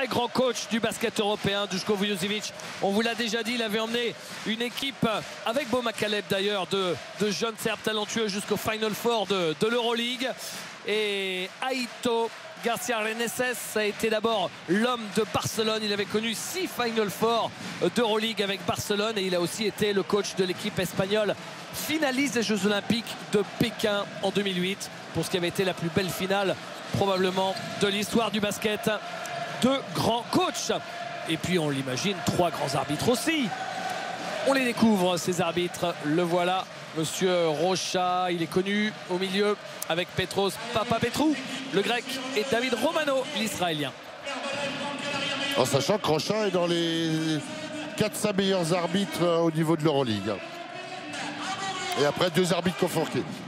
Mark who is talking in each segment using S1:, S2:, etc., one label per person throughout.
S1: très grand coach du basket européen, Duško Vujošević. On vous l'a déjà dit, il avait emmené une équipe avec Beau Makaleb d'ailleurs de jeunes Serbes talentueux jusqu'au Final Four de l'Euroleague. Et Aito Garcia Reneses a été d'abord l'homme de Barcelone. Il avait connu 6 Final Four d'Euroleague avec Barcelone et il a aussi été le coach de l'équipe espagnole finaliste des Jeux Olympiques de Pékin en 2008 pour ce qui avait été la plus belle finale probablement de l'histoire du basket. 2 grands coachs et puis on l'imagine 3 grands arbitres aussi. On les découvre ces arbitres, le voilà. Monsieur Rocha, il est connu au milieu avec Petros Papapetrou, le grec, et David Romano, l'israélien.
S2: En sachant que Rocha est dans les 4-5 meilleurs arbitres au niveau de l'Euroleague. Et après 2 arbitres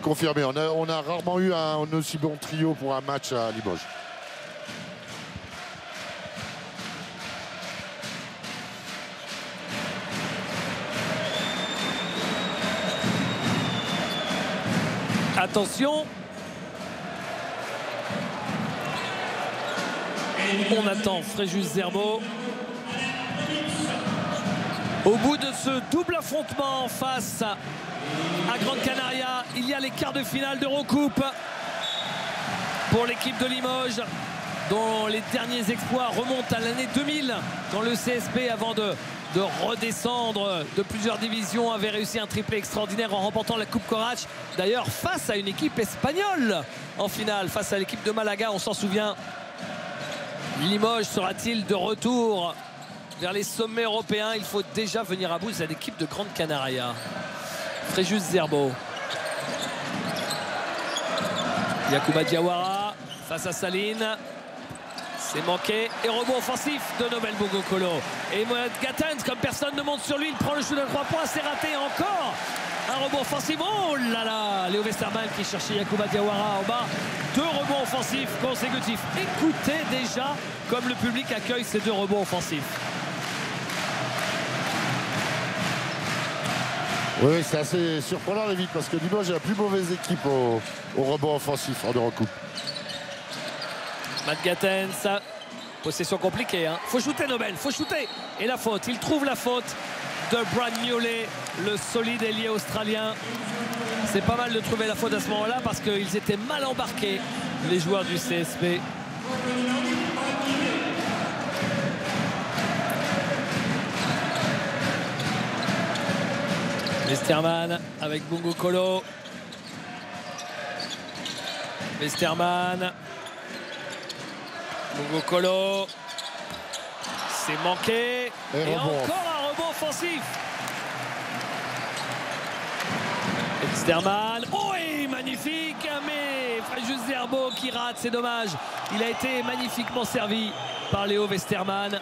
S2: confirmés. On a rarement eu un aussi bon trio pour un match à Limoges.
S1: Attention. On attend Fréjus Zerbo. Au bout de ce double affrontement face à Grande Canaria, il y a les quarts de finale d'Eurocoupe pour l'équipe de Limoges, dont les derniers exploits remontent à l'année 2000, quand le CSP, avant de redescendre de plusieurs divisions, avait réussi un triplé extraordinaire en remportant la Coupe Corach, d'ailleurs face à une équipe espagnole en finale, face à l'équipe de Malaga, on s'en souvient. Limoges sera-t-il de retour vers les sommets européens? Il faut déjà venir à bout de cette équipe de Grande Canaria. Fréjus Zerbo, Yacouba Diawara face à Saline. C'est manqué et rebond offensif de Nobel Bogokolo. Et Mohamed Gatens, comme personne ne monte sur lui, il prend le shoot à 3 points, c'est raté encore. Un rebond offensif, oh là là, Léo Westerman qui cherchait Yacouba Diawara en bas. 2 rebonds offensifs consécutifs. Écoutez déjà comme le public accueille ces 2 rebonds offensifs.
S2: Oui, c'est assez surprenant, Lévi, parce que Limoges est la plus mauvaise équipe au rebond offensif en Eurocoupe.
S1: Matt Gatens, possession compliquée, hein. Faut shooter Nobel, faut shooter. Et la faute, il trouve la faute de Brad Newley, le solide ailier australien. C'est pas mal de trouver la faute à ce moment-là parce qu'ils étaient mal embarqués, les joueurs du CSP. Westerman avec Bogokolo. Westerman. Bogokolo. C'est manqué. Et encore un rebond offensif. Westerman. Oh, et magnifique. Mais Fréjus Zerbo qui rate, c'est dommage. Il a été magnifiquement servi par Léo Westerman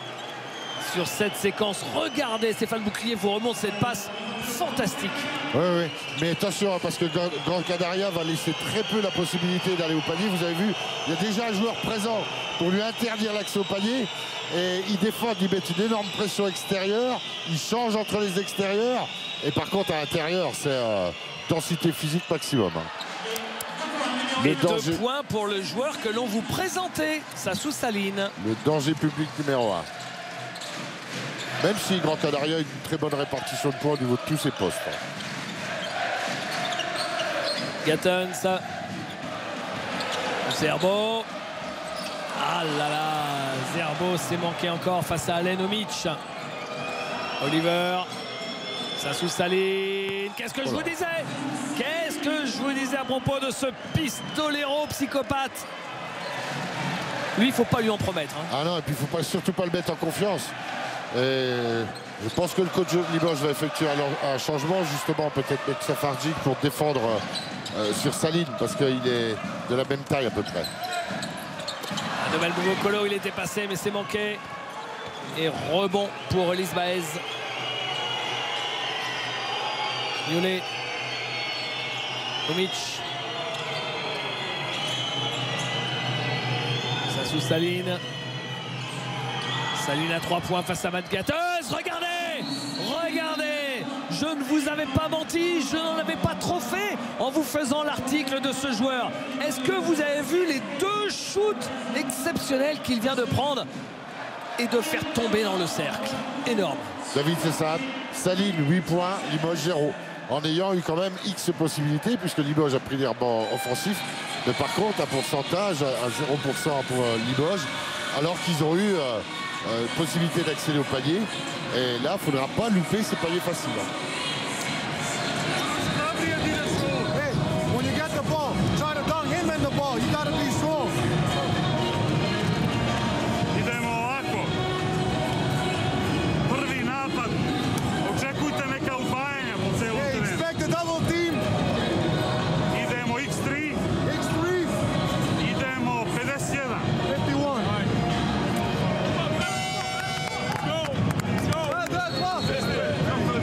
S1: sur cette séquence. Regardez, Stéphane Bouclier vous remonte cette passe fantastique.
S2: Oui, oui, mais attention, parce que Grande Canaria va laisser très peu la possibilité d'aller au panier. Vous avez vu, il y a déjà un joueur présent pour lui interdire l'accès au panier. Et il défend, il met une énorme pression extérieure. Il change entre les extérieurs. Et par contre, à l'intérieur, c'est densité physique maximum.
S1: Les 2 points pour le joueur que l'on vous présentait, Sassou Saline.
S2: Le danger public numéro 1. Même si Grande Canaria a une très bonne répartition de points au niveau de tous ses postes.
S1: Gatens. Zerbo. Ah là là, Zerbo s'est manqué encore face à Alen Omic. Oliver. Sassou Saline. Qu'est-ce que je vous disais? Qu'est-ce que je vous disais à propos de ce pistolero psychopathe? Lui, il ne faut pas lui en promettre. Hein.
S2: Ah non, et puis il ne faut surtout pas le mettre en confiance. Et je pense que le coach de Limoges va effectuer un changement, justement, peut-être avec Safardzic pour défendre sur Saline, parce qu'il est de la même taille à peu près.
S1: Nobel Bogokolo, il était passé, mais c'est manqué. Et rebond pour Elise Baez. Newley. Omic. Sassou Saline. Saline à 3 points face à Matt Gatens. Regardez! Regardez! Je ne vous avais pas menti, je n'en avais pas trop fait en vous faisant l'article de ce joueur. Est-ce que vous avez vu les 2 shoots exceptionnels qu'il vient de prendre? et de faire tomber dans le cercle. Énorme.
S2: David, c'est ça. Saline, 8 points, Limoges 0. En ayant eu quand même X possibilités, puisque Limoges a pris des rebonds offensifs. Mais par contre, un pourcentage à 0% pour Limoges, alors qu'ils ont eu possibilité d'accéder au panier. Et là, il ne faudra pas louper ces paniers faciles.
S3: Hey, when you get the ball, try to dunk him in the ball. You got to be strong.
S4: Idemo ovako. Prvi napad. Očekujte neka udvajanja po celu
S3: Hey,
S4: terenu.
S3: expect a double team.
S4: Idemo X3.
S3: X3,
S4: Idemo 51.
S3: 51.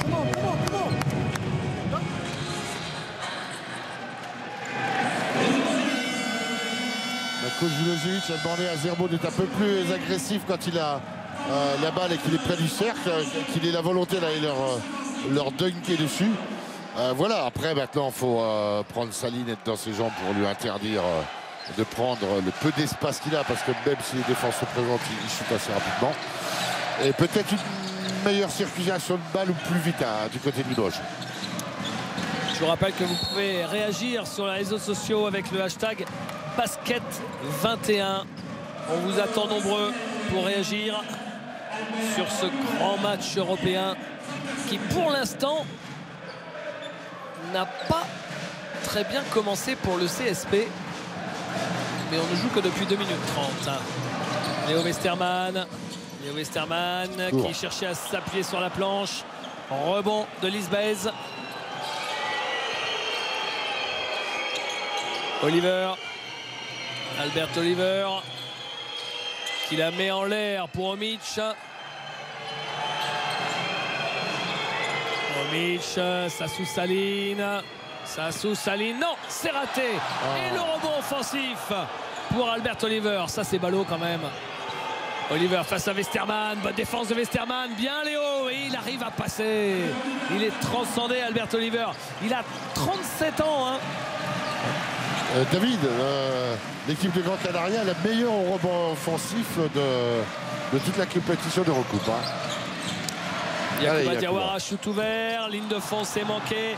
S3: Come on, come on, come on.
S2: Le coach Vulojevic a demandé à Zerbo d'être un peu plus agressif quand il a la balle et qu'il est près du cercle, qu'il ait la volonté d'aller leur dunker dessus. Voilà, après maintenant il faut prendre Saline, être dans ses jambes pour lui interdire de prendre le peu d'espace qu'il a, parce que même si les défenses se présentent, il chute assez rapidement. Et peut-être une meilleure circulation de balle ou plus vite du côté de Limoges.
S1: Je vous rappelle que vous pouvez réagir sur les réseaux sociaux avec le hashtag Basket21. On vous attend nombreux pour réagir sur ce grand match européen qui, pour l'instant, n'a pas très bien commencé pour le CSP. Mais on ne joue que depuis 2 minutes 30. Léo Westermann. Léo Westermann qui cherchait à s'appuyer sur la planche. Rebond de Lisbeth. Oliver. Albert Oliver. Qui la met en l'air pour Omic. Omic, Sassou Saline. Sassou Saline, non, c'est raté. Et le rebond offensif pour Albert Oliver. Ça, c'est ballot quand même. Oliver face à Westermann. Bonne défense de Westermann. Bien Léo. Et il arrive à passer. Il est transcendé, Albert Oliver. Il a 37 ans. Hein.
S2: David, l'équipe de Gran Canaria a la meilleure au rebond offensif de toute la compétition de recoupe.
S1: Yacouba Diawara, shoot ouvert. Ligne de fond, c'est manqué.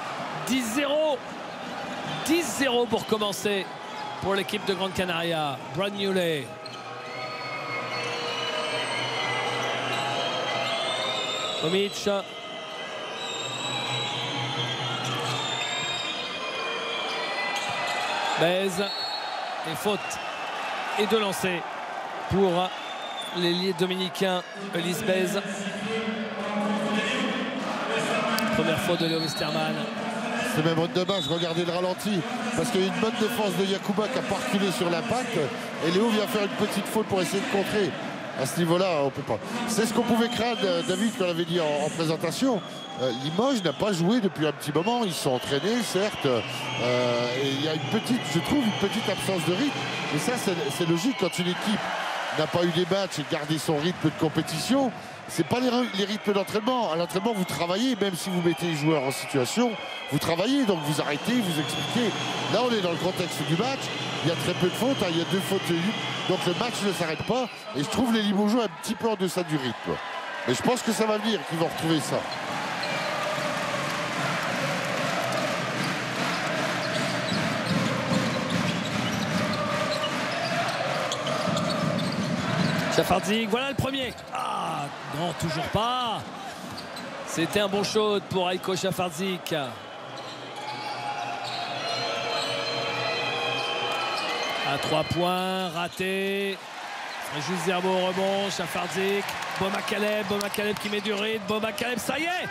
S1: 10-0. 10-0 pour commencer pour l'équipe de Gran Canaria. Brad Newley. Omic. Baise. Et faute. Et de lancer pour l'ailier dominicain Ulysse Baise. Première faute de Léo Westermann.
S2: C'est même dommage, regardez le ralenti, parce qu'il y a une bonne défense de Yacouba qui a pas reculé sur l'impact, et Léo vient faire une petite faute pour essayer de contrer. À ce niveau-là, on peut pas. C'est ce qu'on pouvait craindre, David, qu'on avait dit en présentation. Limoges n'a pas joué depuis un petit moment. Ils sont entraînés, certes. Et il y a une petite, je trouve, une petite absence de rythme. Et ça, c'est logique quand une équipe n'a pas eu des matchs et gardé son rythme de compétition. C'est pas les rythmes d'entraînement. À l'entraînement, vous travaillez, même si vous mettez les joueurs en situation, vous travaillez, donc vous arrêtez, vous expliquez. Là, on est dans le contexte du match. Il y a très peu de fautes, il y a 2 fautes. Donc le match ne s'arrête pas. Et je trouve les Limogeaux un petit peu en deçà du rythme. Mais je pense que ça va venir, qu'ils vont retrouver ça.
S1: Chafardzic, voilà le premier. Ah, non, toujours pas. C'était un bon shot pour Aiko Chafardzic. À 3 points, raté. Juste Zerbo au rebond, Chafardzic. Boma Caleb qui met du rythme. Boma Caleb, ça y est.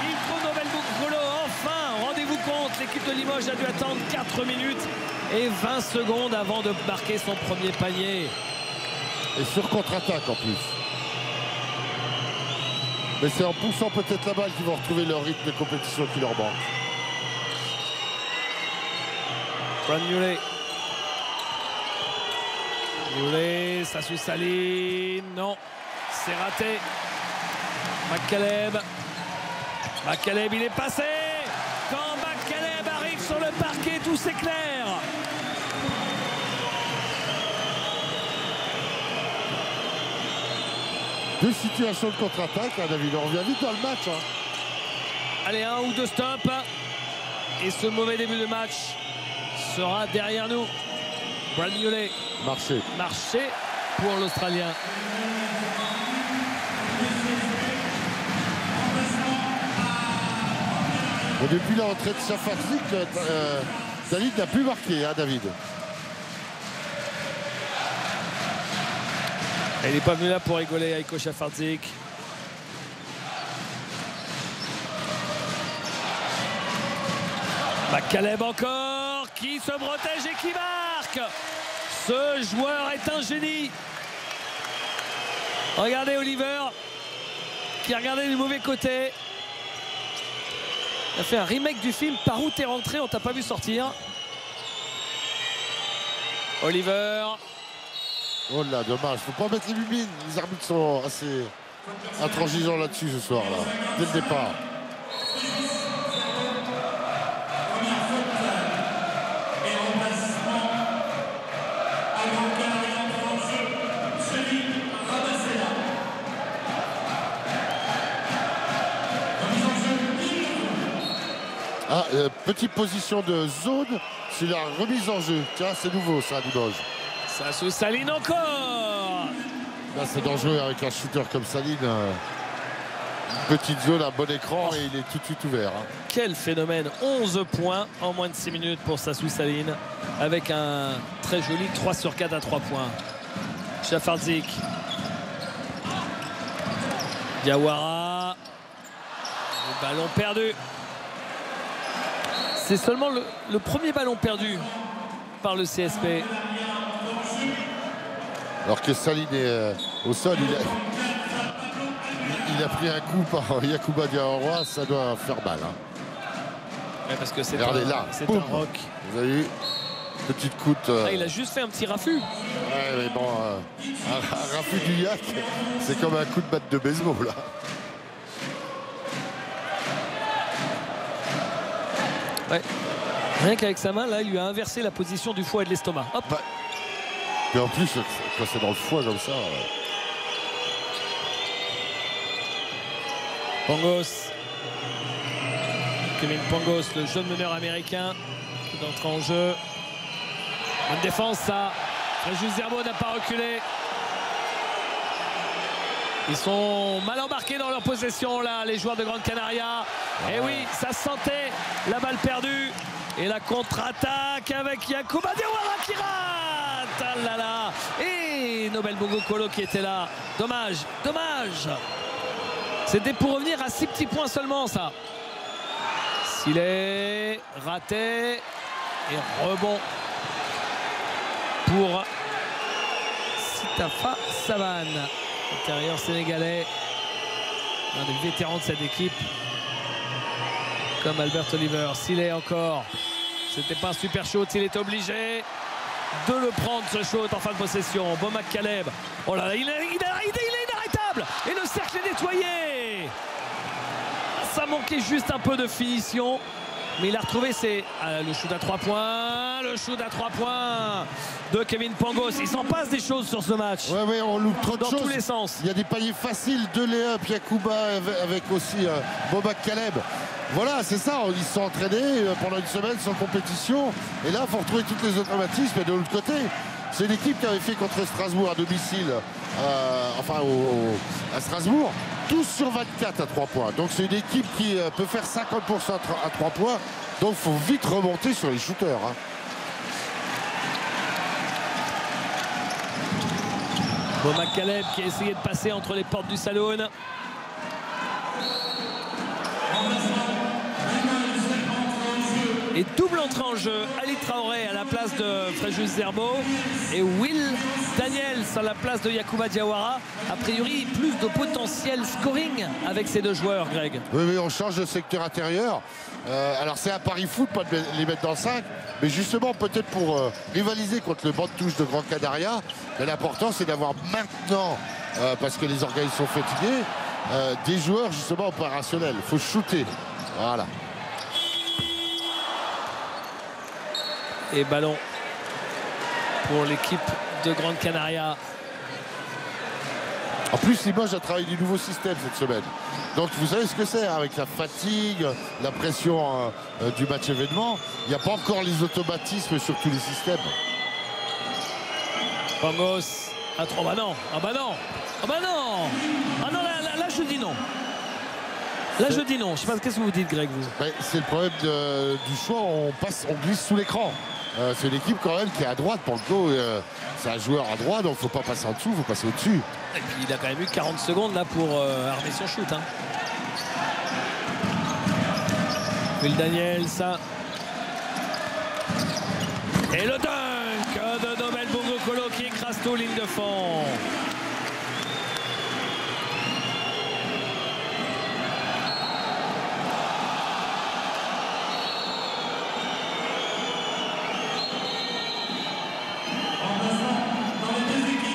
S1: Il trouve Nobel Boukolo. Enfin, rendez-vous compte, l'équipe de Limoges a dû attendre 4 minutes et 20 secondes avant de marquer son premier panier.
S2: Et sur contre-attaque en plus. Mais c'est en poussant peut-être la balle qu'ils vont retrouver leur rythme de compétition qui leur manque.
S1: Brad Newley. Newley, Sassou Saline. Non, c'est raté. McCaleb, il est passé. Quand McCaleb arrive sur le parquet, tout s'éclaire.
S2: deux situations de contre-attaque, hein, David. On revient vite dans le match. Hein.
S1: Allez, un ou deux stops. Et ce mauvais début de match sera derrière nous. Brad Newley.
S2: Marché
S1: Pour l'Australien.
S2: Et depuis la retraite de Safardzic, Salih n'a plus marqué, hein, David.
S1: Il n'est pas venu là pour rigoler, Aiko Safardzic. McCaleb encore, qui se protège et qui marque. Ce joueur est un génie. Regardez Oliver, qui a regardé du mauvais côté. Il a fait un remake du film Par où t'es rentré, on t'a pas vu sortir. Oliver.
S2: Oh là, dommage. Faut pas mettre les bubines. Les arbitres sont assez intransigeants là-dessus ce soir, là, dès le départ. Ah, petite position de zone, c'est la remise en jeu. Tiens, c'est nouveau ça, Limoges.
S1: Ça se Saline encore.
S2: Là, c'est dangereux avec un shooter comme Saline. Une petite zone, un bon écran et il est tout de suite ouvert. Hein.
S1: Quel phénomène. 11 points en moins de 6 minutes pour Sassou Saline. Avec un très joli 3 sur 4 à 3 points. Safardzic. Diawara. Le ballon perdu. C'est seulement le premier ballon perdu par le CSP.
S2: Alors que Saline est au sol, il a pris un coup par Yacouba Diawara, ça doit faire mal. Hein.
S1: Ouais, parce que c'est
S2: regardez là,
S1: c'est un rock.
S2: Vous avez vu, petite coute.
S1: Il a juste fait un petit raffut.
S2: Ouais, mais bon, un raffut du Yak, c'est comme un coup de batte de baseball là.
S1: Ouais. Rien qu'avec sa main, là, il lui a inversé la position du foie et de l'estomac. Hop.
S2: Bah, et en plus, quand c'est dans le foie comme ça.
S1: Pangos. Kevin Pangos, le jeune meneur américain, qui entre en jeu. Bonne défense, ça. Fréjus Zerbo n'a pas reculé. Ils sont mal embarqués dans leur possession, là, les joueurs de Grande Canaria. Et oui, ça se sentait. La balle perdue. Et la contre-attaque avec Yacouba Diawara qui rate. Ah là là. Et Nobel Bongo Kolo qui était là. Dommage, dommage. C'était pour revenir à 6 petits points seulement, ça. S'il est raté. Et rebond pour Sitafa Savane. Intérieur sénégalais. Un des vétérans de cette équipe. Comme Albert Oliver. S'il est encore. C'était pas un super shoot. Il est obligé de le prendre, ce shoot en fin de possession. Bo McCaleb. Oh là là, il est inarrêtable. Et le cercle est nettoyé. Ça manquait juste un peu de finition. Mais il a retrouvé le shoot à 3 points. Le shoot à 3 points de Kevin Pangos. Il s'en passe des choses sur ce match.
S2: Ouais, on loupe trop de choses.
S1: Dans tous les sens.
S2: Il y a des paniers faciles de Léa, Yacouba avec aussi Bo McCaleb. Voilà, c'est ça. Ils se sont entraînés pendant une semaine sans compétition. Et là, il faut retrouver tous les automatismes. Et de l'autre côté, c'est l'équipe qui avait fait contre Strasbourg à domicile, à Strasbourg, 12 sur 24 à 3 points. Donc c'est une équipe qui peut faire 50% à 3 points. Donc il faut vite remonter sur les shooters. Hein.
S1: Bo McCaleb qui a essayé de passer entre les portes du salon. Et double entrée en jeu, Ali Traoré à la place de Fréjus Zerbo et Will Daniels à la place de Yacouba Diawara. A priori, plus de potentiel scoring avec ces deux joueurs, Greg.
S2: Oui, on change de secteur intérieur. Alors c'est un pari foot, pas de les mettre dans le 5, mais justement peut-être pour rivaliser contre le banc de touche de Grande Canaria. Mais l'important c'est d'avoir maintenant, parce que les organes sont fatigués, des joueurs justement opérationnels. Il faut shooter. Voilà.
S1: Et ballon pour l'équipe de Grande Canaria.
S2: En plus, Limoges a travaillé du nouveau système cette semaine. Donc vous savez ce que c'est, hein, avec la fatigue, la pression du match événement. Il n'y a pas encore les automatismes sur tous les systèmes.
S1: Pangos à 3. Bah non. Ah bah non. Ah bah non. Ah non, là je dis non. Là je dis non. Je sais pas, qu'est-ce que vous dites, Greg, vous?
S2: C'est le problème du choix, on glisse sous l'écran. C'est une équipe quand même qui est à droite pour le coup. C'est un joueur à droite, donc il ne faut pas passer en dessous, il faut passer au-dessus.
S1: Et puis il a quand même eu 40 secondes là pour armer son shoot. Hein. Will Daniels, ça. Et le dunk de Nobel Bongokolo qui écrase tout, ligne de fond.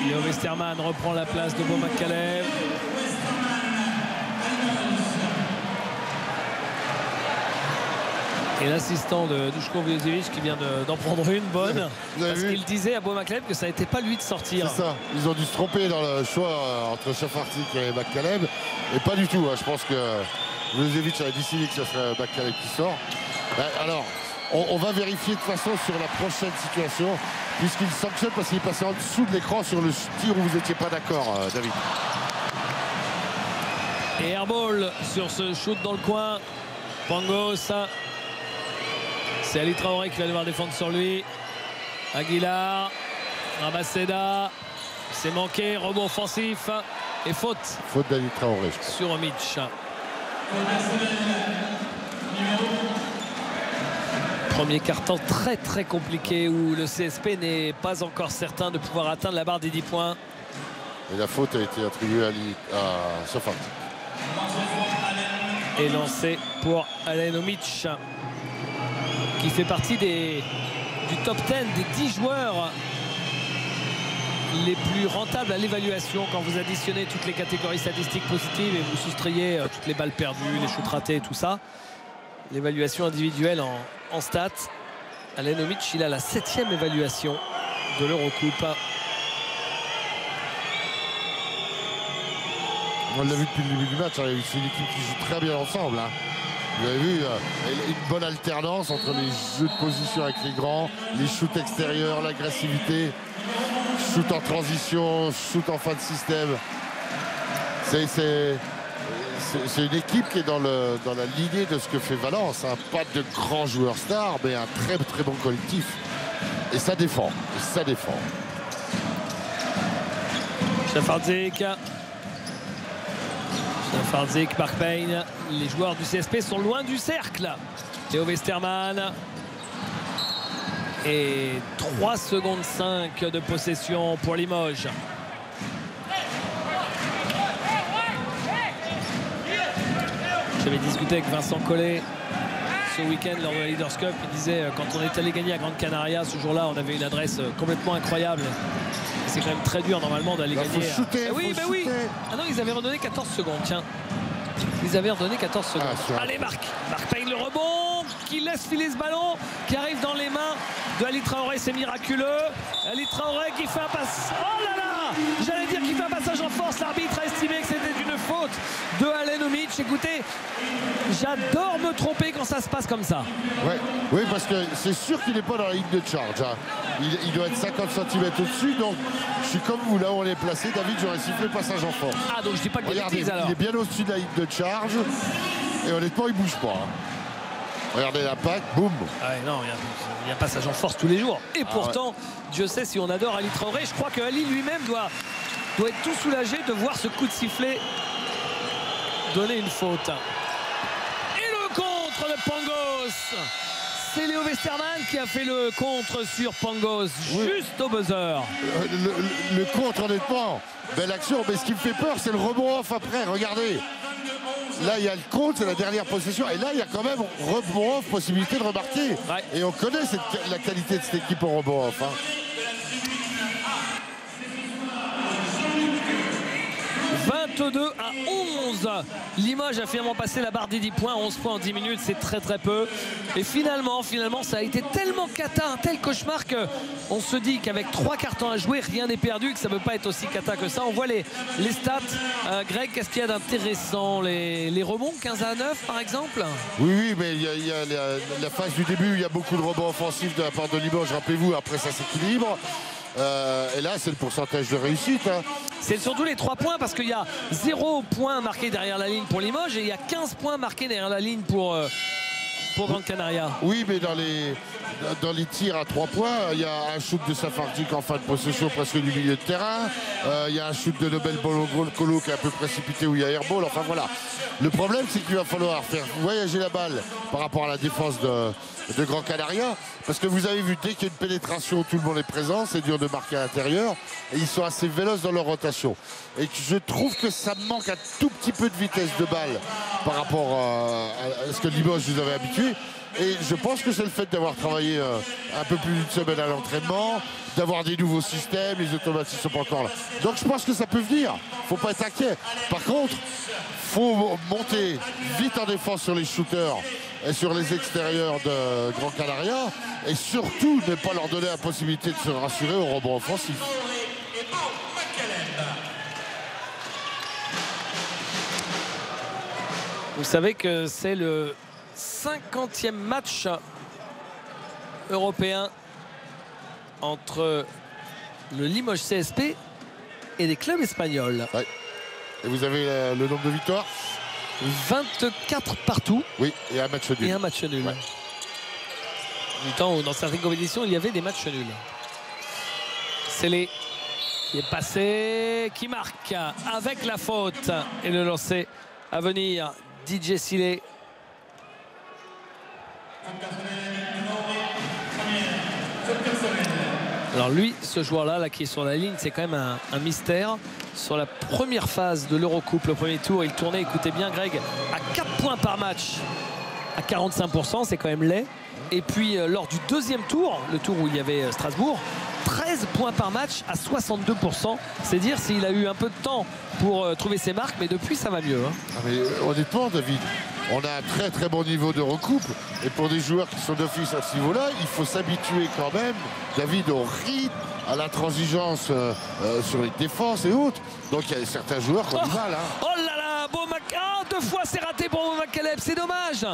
S1: Léo Westerman reprend la place de Beau McCaleb. Et l'assistant de Duško Vujović qui vient d'en prendre une bonne. Parce qu'il disait à Beau McCaleb que ça n'était pas lui de sortir.
S2: C'est ça. Ils ont dû se tromper dans le choix entre Šafarčić et McCaleb. Et pas du tout. Je pense que Vujović avait décidé que ce serait McCaleb qui sort. Alors, on va vérifier de toute façon sur la prochaine situation, puisqu'il sanctionne parce qu'il est passé en dessous de l'écran sur le tir où vous n'étiez pas d'accord, David.
S1: Et airball sur ce shoot dans le coin. Pangos. C'est Ali Traoré qui va devoir défendre sur lui. Aguilar. Rabaseda. C'est manqué. Rebond offensif. Et faute.
S2: Faute d'Ali Traoré, je crois.
S1: Sur Mitch. Premier quart-temps très très compliqué où le CSP n'est pas encore certain de pouvoir atteindre la barre des 10 points.
S2: Et la faute a été attribuée à Šafarčić.
S1: Et lancé pour Alen Omic, qui fait partie du top 10 des 10 joueurs les plus rentables à l'évaluation quand vous additionnez toutes les catégories statistiques positives et vous soustrayez toutes les balles perdues, les shoots ratés et tout ça. L'évaluation individuelle en stats. Alen Omic, il a la 7e évaluation de l'Eurocoupe.
S2: On l'a vu depuis le début du match, hein. C'est une équipe qui joue très bien ensemble. Hein. Vous avez vu une bonne alternance entre les jeux de position avec les grands, les shoots extérieurs, l'agressivité, shoot en transition, shoot en fin de système. C'est une équipe qui est dans la lignée de ce que fait Valence. Hein. Pas de grands joueurs stars, mais un très très bon collectif. Et ça défend.
S1: Šafarčić. Mark Payne. Les joueurs du CSP sont loin du cercle. Léo Westerman. Et 3 secondes 5 de possession pour Limoges. J'avais discuté avec Vincent Collet ce week-end lors de la Leaders Cup. Il disait quand on est allé gagner à Grande Canaria ce jour-là, on avait une adresse complètement incroyable. C'est quand même très dur normalement d'aller gagner.
S2: Faut shooter,
S1: oui,
S2: faut
S1: oui.
S2: shooter.
S1: Ah non, ils avaient redonné 14 secondes, tiens. Ils avaient redonné 14 secondes. Allez, Marc Payne, le rebond, qui laisse filer ce ballon, qui arrive dans les mains de Ali Traoré, c'est miraculeux. Ali Traoré qui fait un passe. Oh là là, j'allais dire qu'il fait un passage en force. L'arbitre a estimé que c'était une faute de Alen Omic. Écoutez, j'adore me tromper quand ça se passe comme ça.
S2: Ouais. Oui, parce que c'est sûr qu'il n'est pas dans la ligne de charge. Hein. Il doit être 50 cm au-dessus, donc je suis comme vous, là où on est placé. David, j'aurais sifflé passage en force.
S1: Ah, donc je dis pas que
S2: regardez,
S1: alors.
S2: Il est bien au-dessus de la ligne de charge, et honnêtement, il bouge pas. Hein. Regardez l'impact, boum.
S1: Ah ouais, non, il y a passage en force tous les jours. Et pourtant, Dieu sait si on adore Ali Traoré. Je crois que Ali lui-même doit être tout soulagé de voir ce coup de sifflet donner une faute. Et le contre de Pangos. C'est Léo Westerman qui a fait le contre sur Pangos, juste au buzzer.
S2: Le contre, honnêtement, belle action. Mais ce qui me fait peur, c'est le rebond off après. Regardez. Là, il y a le contre, c'est la dernière possession. Et là, il y a quand même rebond off, possibilité de remarquer. Ouais. Et on connaît la qualité de cette équipe au rebond off. Hein.
S1: 22 à 11. Limoges a finalement passé la barre des 10 points. 11 points en 10 minutes, c'est très très peu. Et finalement, ça a été tellement cata, un tel cauchemar qu'on se dit qu'avec 3 cartons à jouer, rien n'est perdu, que ça ne peut pas être aussi cata que ça. On voit les stats. Greg, qu'est-ce qu'il y a d'intéressant? Les rebonds, 15 à 9 par exemple?
S2: Oui, mais il y a la phase du début, il y a beaucoup de rebonds offensifs de la part de Limoges. Rappelez-vous, après ça s'équilibre. Et là, c'est le pourcentage de réussite. Hein.
S1: C'est surtout les 3 points parce qu'il y a 0 points marqués derrière la ligne pour Limoges et il y a 15 points marqués derrière la ligne pour Gran Canaria.
S2: Oui, mais dans les tirs à 3 points, il y a un shoot de Safardic en fin de possession presque du milieu de terrain. Il y a un shoot de Nobel Colo qui est un peu précipité où il y a airball. Enfin voilà. Le problème, c'est qu'il va falloir faire voyager la balle par rapport à la défense de Gran Canaria. Parce que vous avez vu, dès qu'il y a une pénétration, tout le monde est présent, c'est dur de marquer à l'intérieur. Et ils sont assez véloces dans leur rotation. Et je trouve que ça manque un tout petit peu de vitesse de balle par rapport à ce que Limoges vous avait habitué. Et je pense que c'est le fait d'avoir travaillé un peu plus d'une semaine à l'entraînement, d'avoir des nouveaux systèmes, les automatismes ne sont pas encore là. Donc je pense que ça peut venir, il ne faut pas être inquiet. Par contre, il faut monter vite en défense sur les shooters et sur les extérieurs de Gran Canaria. Et surtout, ne pas leur donner la possibilité de se rassurer au rebond offensif.
S1: Vous savez que c'est le 50e match européen entre le Limoges CSP et les clubs espagnols.
S2: Ouais. Et vous avez le nombre de victoires?
S1: 24 partout.
S2: Oui, et un match nul.
S1: Et un match nul.
S2: Ouais.
S1: Du temps où dans certaines compétitions il y avait des matchs nuls. Célé qui est passé, qui marque avec la faute et le lancer à venir. DJ Silé. Alors lui, ce joueur-là qui est sur la ligne, c'est quand même un mystère. Sur la première phase de l'Eurocoupe, le premier tour, il tournait, écoutez bien Greg, à 4 points par match, à 45%, c'est quand même laid. Et puis lors du deuxième tour, le tour où il y avait Strasbourg, 13 points par match à 62%. C'est dire s'il a eu un peu de temps pour trouver ses marques, mais depuis ça va mieux. Hein.
S2: Ah mais honnêtement, David, on a un très très bon niveau de recoupe. Et pour des joueurs qui sont d'office à ce niveau-là, il faut s'habituer quand même, David, au rythme, à l'intransigeance sur les défenses et autres. Donc il y a certains joueurs qui ont du mal. Hein.
S1: Oh là là, deux fois c'est raté pour Bouma Caleb, c'est dommage.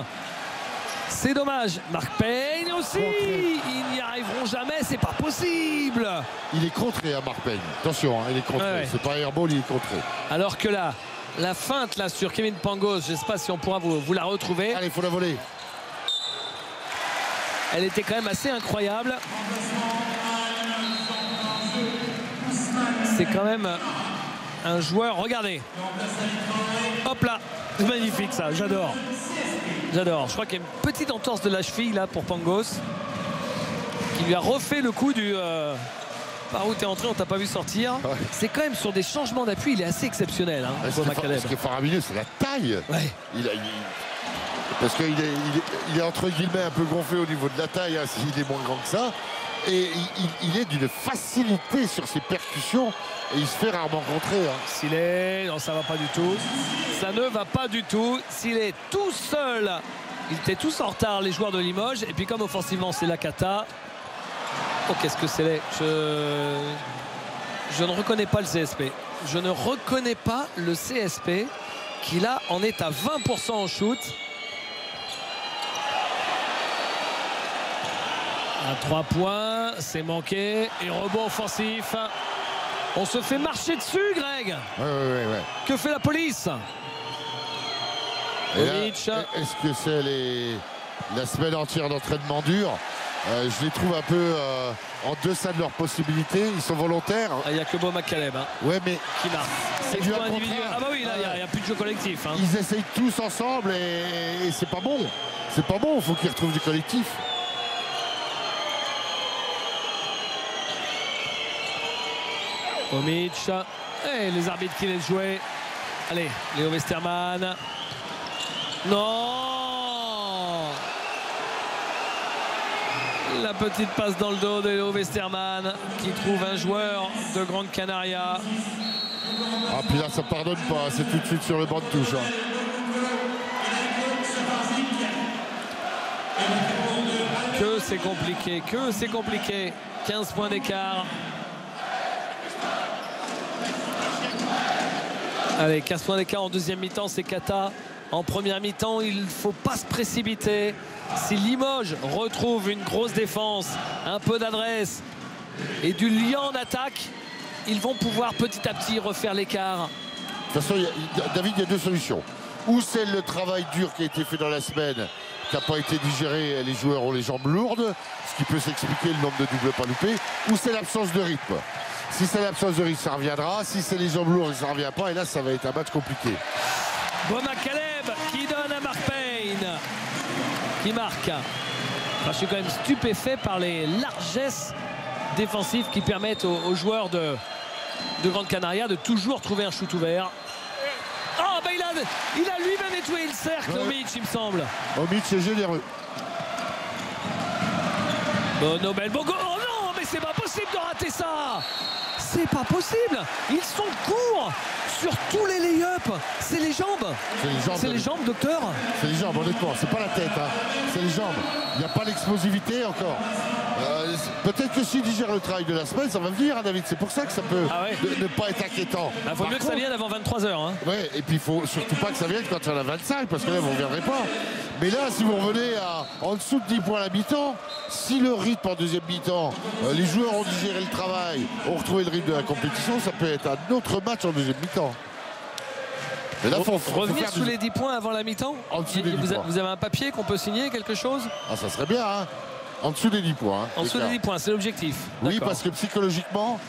S1: C'est dommage. Mark Payne aussi. Ils n'y arriveront jamais, c'est pas possible.
S2: Il est contré à Mark Payne. Attention, hein, il est contré. Ouais. C'est pas airball, il est contré.
S1: Alors que là, la feinte là sur Kevin Pangos, je ne sais pas si on pourra vous la retrouver.
S2: Allez, il faut la voler.
S1: Elle était quand même assez incroyable. C'est quand même un joueur, regardez. Hop là, c'est magnifique ça, j'adore. J'adore. Je crois qu'il y a une petite entorse de la cheville là pour Pangos qui lui a refait le coup du par où t'es entré, on t'a pas vu sortir. Ouais. C'est quand même sur des changements d'appui, il est assez exceptionnel. Hein,
S2: ce qui est faramineux, c'est la taille.
S1: Ouais.
S2: Parce qu'il est entre guillemets un peu gonflé au niveau de la taille, hein, s'il est moins grand que ça. Et il est d'une facilité sur ses percussions et il se fait rarement contrer. Hein.
S1: S'il est... Non, ça va pas du tout. Ça ne va pas du tout. S'il est tout seul, ils étaient tous en retard, les joueurs de Limoges. Et puis comme offensivement, c'est la cata. Oh, qu'est-ce que c'est? Je ne reconnais pas le CSP. Je ne reconnais pas le CSP qui là en est à 20% en shoot. À 3 points, c'est manqué. Et rebond offensif. On se fait marcher dessus, Greg.
S2: Ouais.
S1: Que fait la police?
S2: Est-ce que c'est la semaine entière d'entraînement dur? Je les trouve un peu en deçà de leurs possibilités. Ils sont volontaires.
S1: Il n'y a que Bouma Caleb. Hein,
S2: ouais, mais
S1: qui marque. C'est du individuel. Ah bah oui, là, il n'y a plus de jeu collectif. Hein.
S2: Ils essayent tous ensemble et c'est pas bon. C'est pas bon, il faut qu'ils retrouvent du collectif.
S1: Omic. Et les arbitres qui laissent jouer. Allez, Léo Westermann. Non! La petite passe dans le dos de Léo Westermann qui trouve un joueur de Gran Canaria.
S2: Ah, puis là, ça pardonne pas. C'est tout de suite sur le banc de touche. Hein.
S1: Que c'est compliqué, que c'est compliqué. 15 points d'écart. Allez, 15 points d'écart en deuxième mi-temps, c'est Kata. En première mi-temps, il ne faut pas se précipiter. Si Limoges retrouve une grosse défense, un peu d'adresse et du lien en attaque, ils vont pouvoir petit à petit refaire l'écart.
S2: De toute façon, David, il y a deux solutions. Ou c'est le travail dur qui a été fait dans la semaine, qui n'a pas été digéré, les joueurs ont les jambes lourdes, ce qui peut s'expliquer le nombre de doubles pas loupés, ou c'est l'absence de rythme. Si c'est l'absence de rythme, ça reviendra. Si c'est les jambes lourdes, ça ne revient pas. Et là, ça va être un match compliqué.
S1: Boma Caleb qui donne à Mark Payne, qui marque. Enfin, je suis quand même stupéfait par les largesses défensives qui permettent aux joueurs de Grande Canaria de toujours trouver un shoot ouvert. Oh, ben il a lui-même nettoyé le cercle, Omic, il me semble.
S2: Omic est généreux.
S1: Bon, Nobel, bon, oh non, mais c'est pas possible de rater ça. C'est pas possible. Ils sont courts sur tous les lay-ups. C'est les jambes. C'est les jambes, docteur.
S2: C'est les jambes, honnêtement. C'est pas la tête. Hein. C'est les jambes. Il n'y a pas l'explosivité encore. Peut-être que s'il digère le travail de la semaine, ça va venir, hein, David. C'est pour ça que ça peut ne pas être inquiétant.
S1: Il vaut mieux que ça vienne avant 23h. Hein.
S2: Ouais, et puis il faut surtout pas que ça vienne quand il y en a 25, parce que là, vous ne reviendrez pas. Mais là, si vous revenez en dessous de 10 points à la mi-temps, si le rythme en deuxième mi-temps, les joueurs ont digéré le travail, ont retrouvé le rythme de la compétition, ça peut être un autre match en deuxième mi-temps. Mais là, faut
S1: revenir sous les 10 points avant la mi-temps. Vous avez un papier qu'on peut signer, quelque chose?
S2: Ah, ça serait bien, hein. En dessous des 10 points. Hein,
S1: en dessous des 10 points, c'est l'objectif.
S2: Oui, parce que psychologiquement,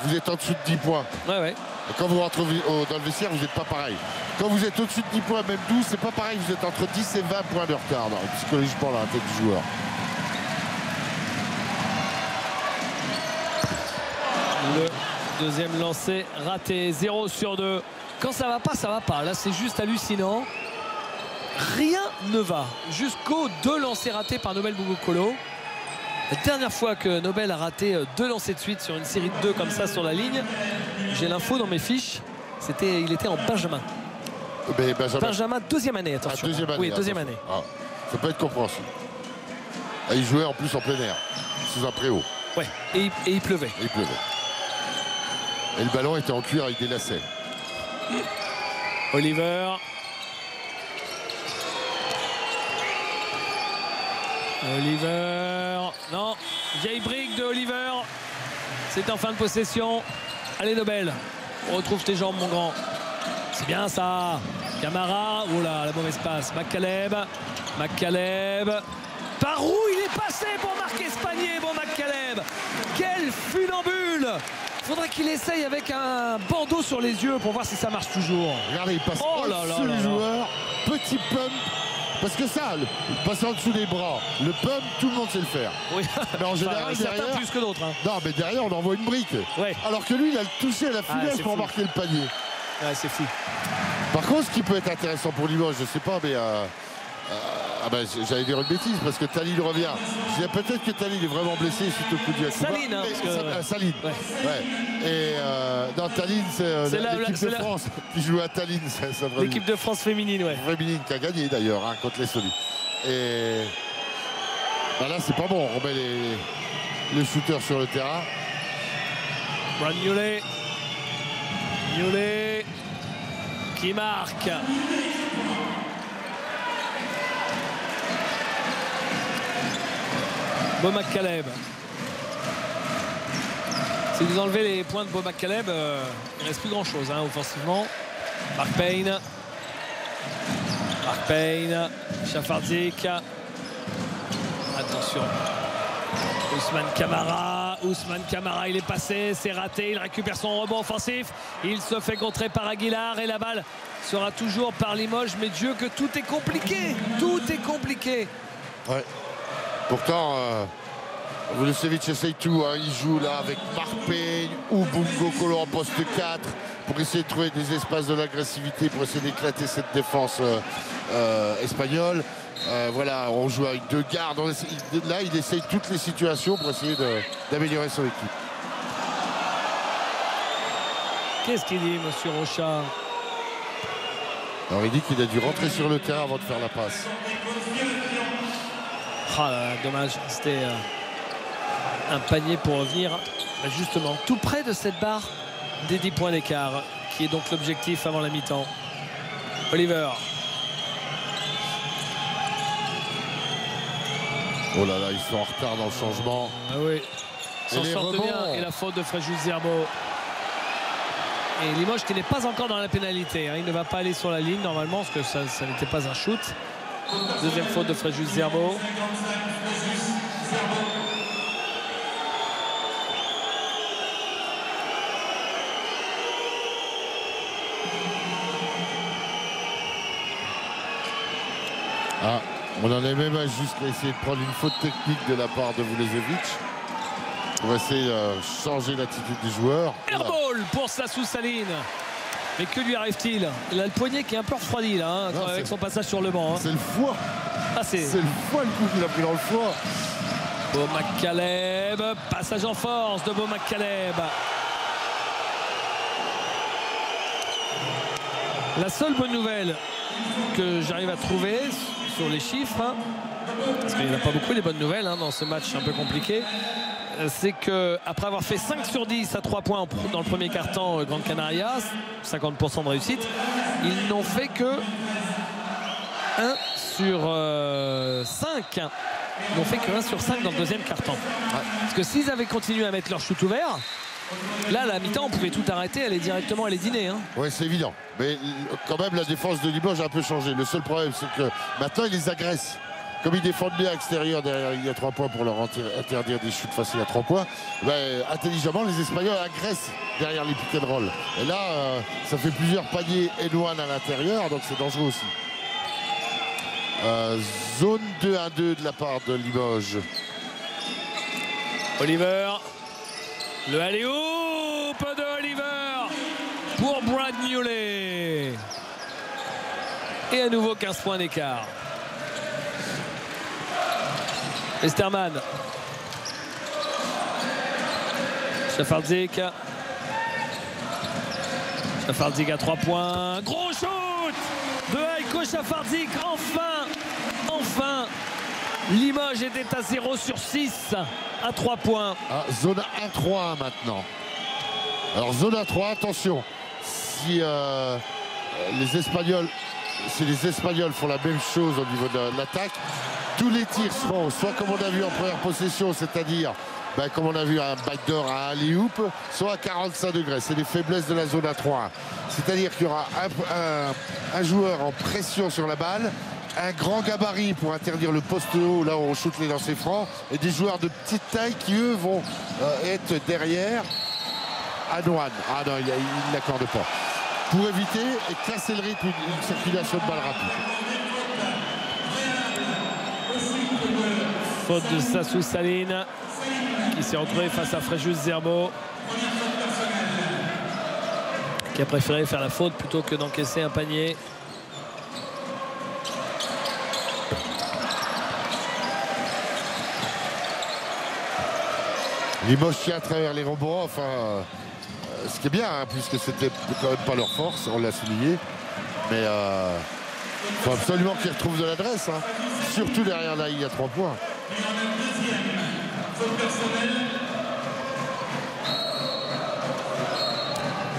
S2: vous êtes en dessous de 10 points.
S1: Ouais.
S2: Et quand vous rentrez dans le vestiaire, vous n'êtes pas pareil. Quand vous êtes au-dessus de 10 points, même 12, c'est pas pareil. Vous êtes entre 10 et 20 points de retard, psychologiquement, dans la tête du joueur.
S1: Le deuxième lancé raté, 0 sur 2. Quand ça va pas, ça va pas. Là, c'est juste hallucinant. Rien ne va jusqu'aux 2 lancers ratés par Nobel Bugokolo. La dernière fois que Nobel a raté 2 lancers de suite sur une série de 2 comme ça sur la ligne, j'ai l'info dans mes fiches, il était en Benjamin. Benjamin, deuxième année, attention.
S2: Deuxième année,
S1: oui, deuxième année.
S2: Ah, ça peut être compréhensible. Ah, il jouait en plus en plein air, sous un préau.
S1: Ouais, et il pleuvait.
S2: Et le ballon était en cuir avec des lacets.
S1: Oliver. Non, vieille brique de Oliver. C'est en fin de possession. Allez Nobel, retrouve tes jambes mon grand. C'est bien ça. Camara, oh là, la mauvaise passe. McCaleb. Par où il est passé pour marquer Spanier, bon McCaleb. Quel funambule. Faudrait qu'il essaye avec un bandeau sur les yeux pour voir si ça marche toujours.
S2: Regardez, il passe au-dessus du joueur. Petit pump. Parce que ça, passer en dessous des bras, le pump, tout le monde sait le faire.
S1: Oui.
S2: Mais en général,
S1: certains plus que d'autres. Hein.
S2: Non, mais derrière, on envoie une brique.
S1: Ouais.
S2: Alors que lui, il a touché à la finesse pour marquer le panier.
S1: Ouais, c'est fou.
S2: Par contre, ce qui peut être intéressant pour Limoges, je sais pas, mais j'allais dire une bêtise parce que Tallinn revient. Je disais peut-être que Tallinn est vraiment blessé suite au coup de Yakuba.
S1: Saline, hein,
S2: Saline. Ouais. Et non, Tallinn, c'est l'équipe de France qui joue à Tallinn.
S1: L'équipe de France féminine,
S2: féminine qui a gagné d'ailleurs contre les Solis. Et là, c'est pas bon. On remet les shooters sur le terrain.
S1: Brad Newley qui marque. Bo McCaleb. Si vous enlevez les points de Bo McCaleb, il ne reste plus grand chose offensivement. Mark Payne. Chafardik. Attention. Ousmane Camara, il est passé, c'est raté, il récupère son rebond offensif, il se fait contrer par Aguilar et la balle sera toujours par Limoges, mais Dieu que tout est compliqué.
S2: Ouais. Pourtant, Vulosevic essaye tout, hein. Il joue là avec Mark Payne ou Bugokolo en poste 4 pour essayer de trouver des espaces de l'agressivité, pour essayer d'éclater cette défense espagnole. Voilà, on joue avec 2 gardes. Là, il essaye toutes les situations pour essayer d'améliorer son équipe.
S1: Qu'est-ce qu'il dit, monsieur Rochat?
S2: Alors il dit qu'il a dû rentrer sur le terrain avant de faire la passe.
S1: Ah là là, dommage, c'était un panier pour revenir justement tout près de cette barre des 10 points d'écart, qui est donc l'objectif avant la mi-temps. Oliver.
S2: Oh là là, ils sont en retard dans le changement.
S1: Ah oui.
S2: Et
S1: S'en
S2: les
S1: sortent bien.
S2: rebonds.
S1: Et la faute de Fréjus Zerbo. Et Limoges qui n'est pas encore dans la pénalité, hein. Il ne va pas aller sur la ligne normalement parce que ça n'était pas un shoot. Deuxième faute de Fréjus Zerbo.
S2: Ah, on en est même jusqu'à essayer de prendre une faute technique de la part de Vulezovic. On va essayer de changer l'attitude du joueur.
S1: Airball pour Sassou Saline. Mais que lui arrive-t-il? Il a le poignet qui est un peu refroidi là, hein,
S2: Non,
S1: avec son passage sur le banc. Hein.
S2: C'est le foie.
S1: Ah, c'est
S2: Le foie, le coup qu'il a pris dans le foie.
S1: Beau McCaleb. Passage en force de Beau McCaleb. La seule bonne nouvelle que j'arrive à trouver sur les chiffres, hein, parce qu'il n'y en a pas beaucoup des bonnes nouvelles hein, dans ce match un peu compliqué, c'est qu'après avoir fait 5 sur 10 à 3 points dans le premier quart-temps, Grande Canaria, 50% de réussite, ils n'ont fait que 1 sur 5. Ils n'ont fait que 1 sur 5 dans le deuxième quart-temps. Parce que s'ils avaient continué à mettre leur shoot ouvert, là, à la mi-temps, on pouvait tout arrêter, aller directement aller dîner. Hein.
S2: Oui, c'est évident. Mais quand même, la défense de Limoges a un peu changé. Le seul problème, c'est que maintenant, ils les agressent. Comme ils défendent bien à l'extérieur, derrière, il y a 3 points pour leur interdire des shoots faciles à 3 points. Ben, intelligemment, les Espagnols agressent derrière les pick and roll. Et là, ça fait plusieurs paniers N1 à l'intérieur, donc c'est dangereux aussi. Zone 2-1-2 de la part de Limoges.
S1: Oliver. Le alley-oop de Oliver pour Brad Newley. Et à nouveau 15 points d'écart. Esterman. Šafardzik. Šafardzik à 3 points. Gros shoot de Heiko Šafardzik. Enfin. Limoges était à 0 sur 6 à 3 points.
S2: Ah, zone 1-3 maintenant. Alors zone 1-3, attention. Si les Espagnols font la même chose au niveau de l'attaque, tous les tirs seront soit comme on a vu en première possession, c'est-à-dire comme on a vu un backdoor à alley-oop, soit à 45 degrés. C'est les faiblesses de la zone A3. C'est-à-dire qu'il y aura un joueur en pression sur la balle, un grand gabarit pour interdire le poste haut, là où on shoot les lancers francs, et des joueurs de petite taille qui, eux, vont être derrière Anouane. Ah non, il ne l'accorde pas. Pour éviter et casser le rythme d'une circulation de balle rapide.
S1: Faute de Sassou Saline qui s'est retrouvé face à Fréjus Zerbo, qui a préféré faire la faute plutôt que d'encaisser un panier.
S2: Limoges tient à travers les rebonds, enfin, ce qui est bien, hein, puisque c'était quand même pas leur force, on l'a souligné. Mais il faut absolument qu'ils retrouvent de l'adresse, hein, surtout derrière la ligne à 3 points.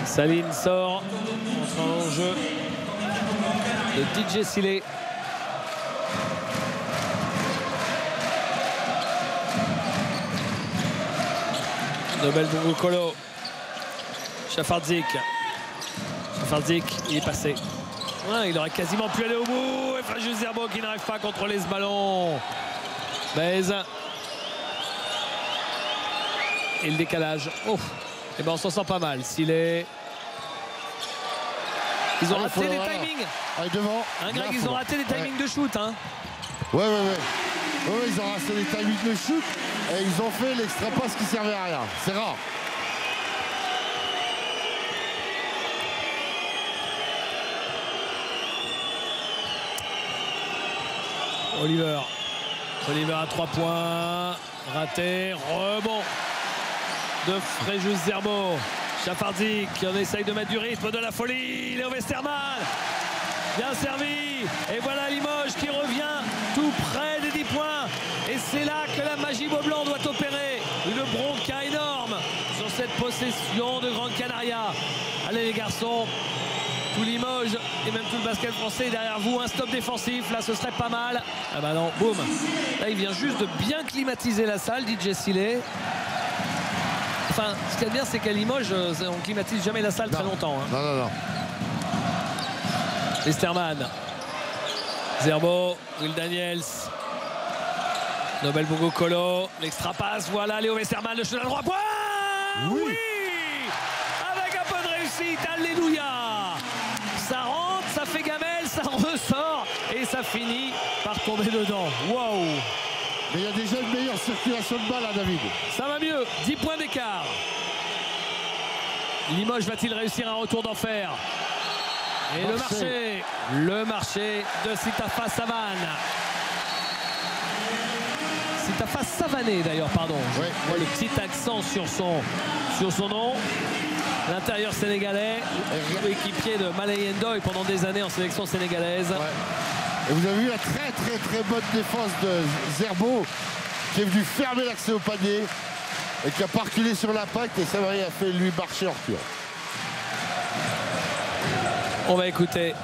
S1: Saline sort, entre en jeu de DJ Silé. Nobel Bungukolo. Šafardzik. Šafardzik, il est passé. Ouais, il aurait quasiment pu aller au bout. Et Fréjus Zerbo qui n'arrive pas à contrôler ce ballon. Baise. Et le décalage. Oh. Et ben on s'en sort pas mal. Silé. Ils ont raté des timings.
S2: Devant.
S1: Greg, ils ont raté des timings de shoot. Hein.
S2: Ouais, ils ont raté des timings de shoot. Et ils ont fait l'extra passe qui servait à rien. C'est rare. Oliver à 3 points. Raté. Rebond de Fréjus Zerbo.
S1: Chafardi qui en essaye de mettre du rythme, de la folie. Léo Westermann, bien servi. Et voilà Limoges qui revient tout près des 10 points. Et c'est là que la magie Beaublanc doit opérer. Une bronca énorme sur cette possession de Grande Canaria. Allez les garçons, tout Limoges et même tout le basket français derrière vous. Un stop défensif, là ce serait pas mal. Ah bah non, boum. Là il vient juste de bien climatiser la salle, DJ Sillet. Enfin, ce qu'il y a de bien, c'est qu'à Limoges, on climatise jamais la salle très longtemps. Hein.
S2: Non, non, non.
S1: Westermann, Zerbo, Will Daniels, Nobel Bogokolo, l'extra passe, voilà Léo Westermann, le shoot à 3 points. Oui, avec un peu de réussite, alléluia. Ça rentre, ça fait gamelle, ça ressort et ça finit par tomber dedans. Waouh.
S2: Mais il y a déjà une meilleure circulation de balle, hein, David.
S1: Ça va mieux, 10 points d'écart. Limoges va-t-il réussir un retour d'enfer? Et le marché de Sitafa Savane. Sitafa Savané d'ailleurs, pardon.
S2: Ouais,
S1: Le petit accent sur son nom. L'intérieur sénégalais, équipier de Malay Ndoye pendant des années en sélection sénégalaise.
S2: Ouais. Et vous avez vu la très bonne défense de Zerbo qui est venu fermer l'accès au panier et qui a pas reculé sur l'impact et Savary a fait lui marcher en recul.
S1: On va écouter.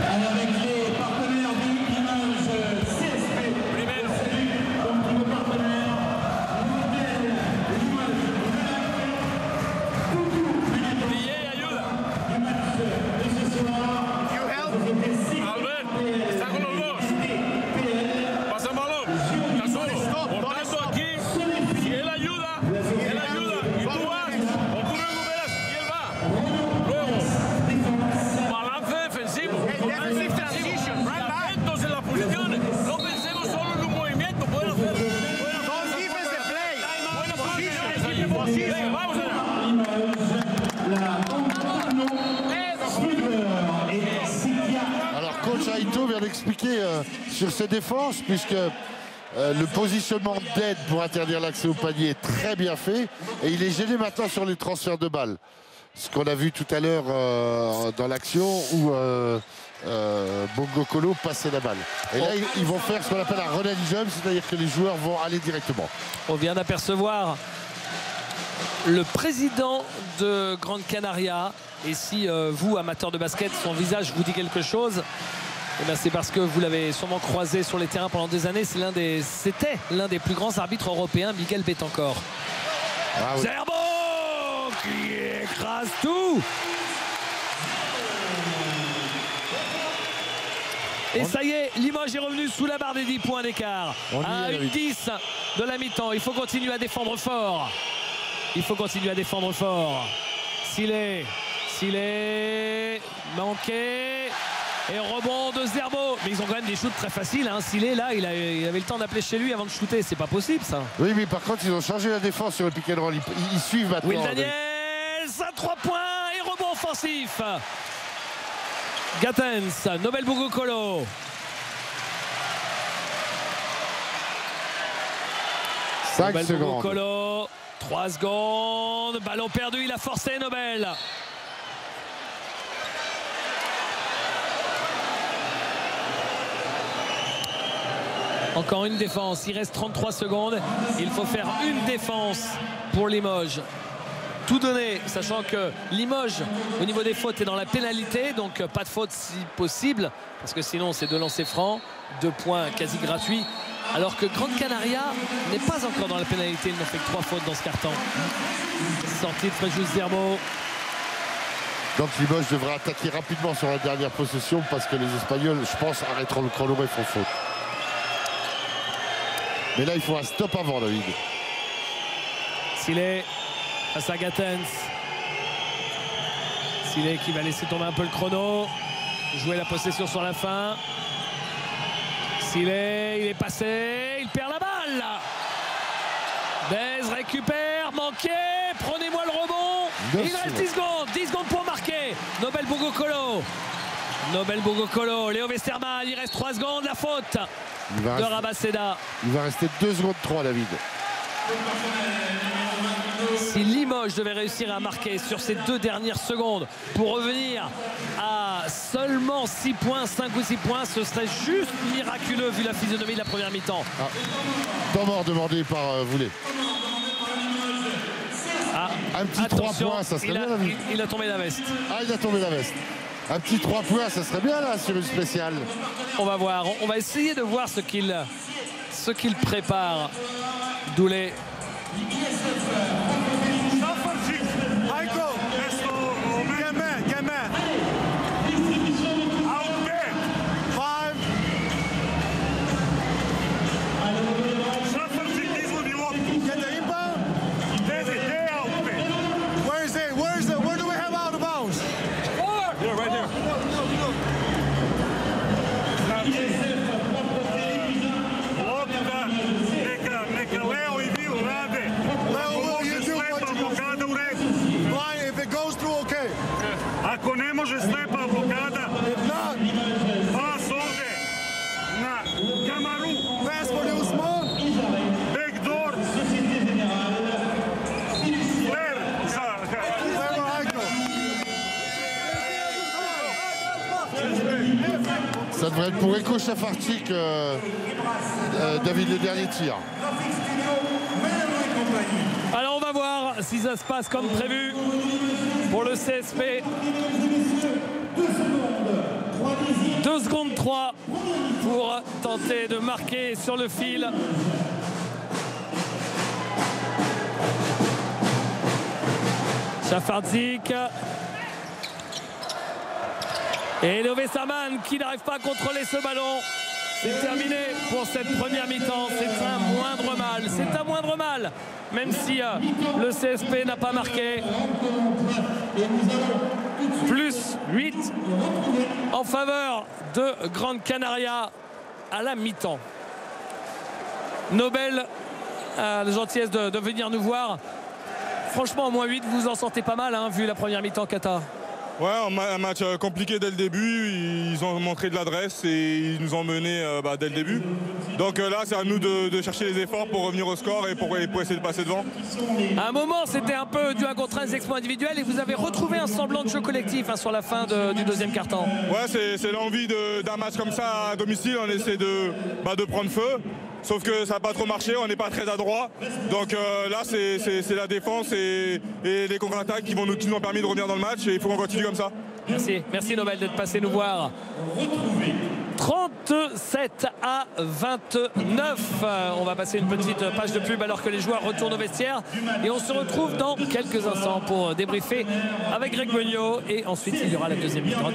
S5: Avec les partenaires du Limoges CSP. Donc nos partenaires
S4: Albert, está con los dos. Pasa el balón. Está solo. Por tanto aquí, si él ayuda, y tú vas, o tú recuperas y él va. Luego, balance defensivo. Atentos en las posiciones. No pensemos solo en un movimiento. Pueden hacer. Buenas posiciones. Venga, vamos allá.
S2: Alors coach Aito vient d'expliquer sur ses défenses puisque le positionnement d'aide pour interdire l'accès au panier est très bien fait et il est gêné maintenant sur les transferts de balles. Ce qu'on a vu tout à l'heure dans l'action où Bogokolo passait la balle. Et là ils vont faire ce qu'on appelle un run and jump, c'est-à-dire que les joueurs vont aller directement.
S1: On vient d'apercevoir le président de Grande Canaria. Et si vous, amateurs de basket, son visage vous dit quelque chose, eh bien c'est parce que vous l'avez sûrement croisé sur les terrains pendant des années. C'était l'un des plus grands arbitres européens, Miguel Betancourt.
S2: Ah oui.
S1: Zerbo qui écrase tout. Et ça y est, Limoges est revenu sous la barre des 10 points d'écart. À une 10 de la mi-temps. Il faut continuer à défendre fort. Sillet manqué et rebond de Zerbo. Mais ils ont quand même des shoots très faciles. Hein. Sillet là, il avait le temps d'appeler chez lui avant de shooter. C'est pas possible ça.
S2: Oui, mais par contre ils ont changé la défense sur le pick and roll. Ils suivent maintenant.
S1: Will Daniels à 3 points et rebond offensif. Gatens, Nobel Bogokolo. Nobel Bogokolo. 3 secondes, ballon perdu, il a forcé Nobel. Encore une défense, il reste 33 secondes. Il faut faire une défense pour Limoges. Tout donner, sachant que Limoges, au niveau des fautes, est dans la pénalité. Donc pas de faute si possible, parce que sinon c'est 2 lancers francs, 2 points quasi gratuits. Alors que Grande Canaria n'est pas encore dans la pénalité. Ils n'ont fait que 3 fautes dans ce carton. Sortie de Fréjus Zerbo.
S2: Donc Limoges devra attaquer rapidement sur la dernière possession parce que les Espagnols, je pense, arrêteront le chrono et font faute. Mais là, il faut un stop avant, David.
S1: Sillet face à Gatens. Sillet qui va laisser tomber un peu le chrono. Jouer la possession sur la fin. Sillet, il est passé, il perd la balle. Bez récupère, manqué, prenez-moi le rebond. Il reste 10 secondes pour marquer. Nobel Bogokolo, Léo Westermann, il reste 3 secondes, la faute de Rabaseda.
S2: Il va rester 2 secondes 3, David.
S1: Si Limoges devait réussir à marquer sur ces 2 dernières secondes pour revenir à seulement 6 points, 5 ou 6 points, ce serait juste miraculeux vu la physionomie de la première mi-temps.
S2: Temps mort demandé par Voulet. Un petit 3 points, ça serait bien.
S1: Il a tombé la veste.
S2: Ah, il a tombé la veste. Un petit 3 points, ça serait bien là sur une spéciale.
S1: On va voir. On va essayer de voir ce qu'il prépare. Doulet.
S4: Ako ne može slepa blokada, pas ovde na Kamaru, backdoor, flare
S2: Ça devrait être pour Eko Chafartik, David, le dernier tir.
S1: Alors on va voir si ça se passe comme prévu pour le CSP. 2 secondes 3 pour tenter de marquer sur le fil. Chafardik. Et Lové Saman qui n'arrive pas à contrôler ce ballon. C'est terminé pour cette première mi-temps. C'est un moindre mal. C'est un moindre mal. Même si le CSP n'a pas marqué. Plus 8 en faveur de Grande Canaria à la mi-temps. Nobel a la gentillesse de venir nous voir. Franchement, au moins 8, vous en sentez pas mal, hein, vu la première mi-temps Kata.
S6: Ouais, un match compliqué dès le début. Ils ont montré de l'adresse et ils nous ont menés dès le début. Donc là, c'est à nous de chercher les efforts pour revenir au score et pour essayer de passer devant.
S1: À un moment, c'était un peu du 1 contre 1, des exploits individuels, et vous avez retrouvé un semblant de jeu collectif sur la fin du deuxième quart-temps.
S6: Ouais, c'est l'envie d'un match comme ça à domicile. On essaie de prendre feu. Sauf que ça n'a pas trop marché, on n'est pas très adroit. Donc là, c'est la défense et les contre-attaques qui nous ont permis de revenir dans le match. Et il faut qu'on continue comme ça.
S1: Merci Nobel d'être passé nous voir. 37 à 29. On va passer une petite page de pub alors que les joueurs retournent au vestiaire. Et on se retrouve dans quelques instants pour débriefer avec Greg Beugnot. Et ensuite, il y aura la deuxième mi-temps.